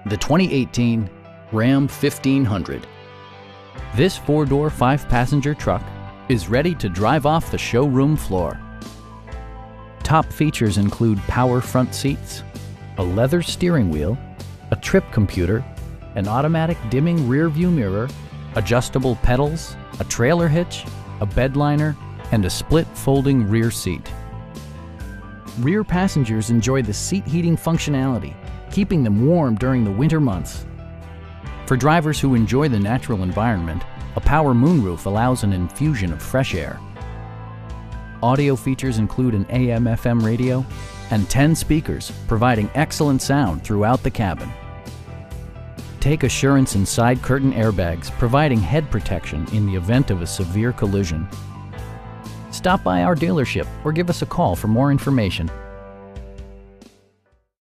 the 2018 Ram 1500. This four-door, five-passenger truck is ready to drive off the showroom floor. Top features include power front seats, a leather steering wheel, a trip computer, an automatic dimming rear-view mirror, adjustable pedals, a trailer hitch, a bedliner, and a split folding rear seat. Rear passengers enjoy the seat heating functionality, keeping them warm during the winter months. For drivers who enjoy the natural environment, a power moonroof allows an infusion of fresh air. Audio features include an AM/FM radio and 10 speakers, providing excellent sound throughout the cabin. Take assurance in side curtain airbags, providing head protection in the event of a severe collision. Stop by our dealership or give us a call for more information.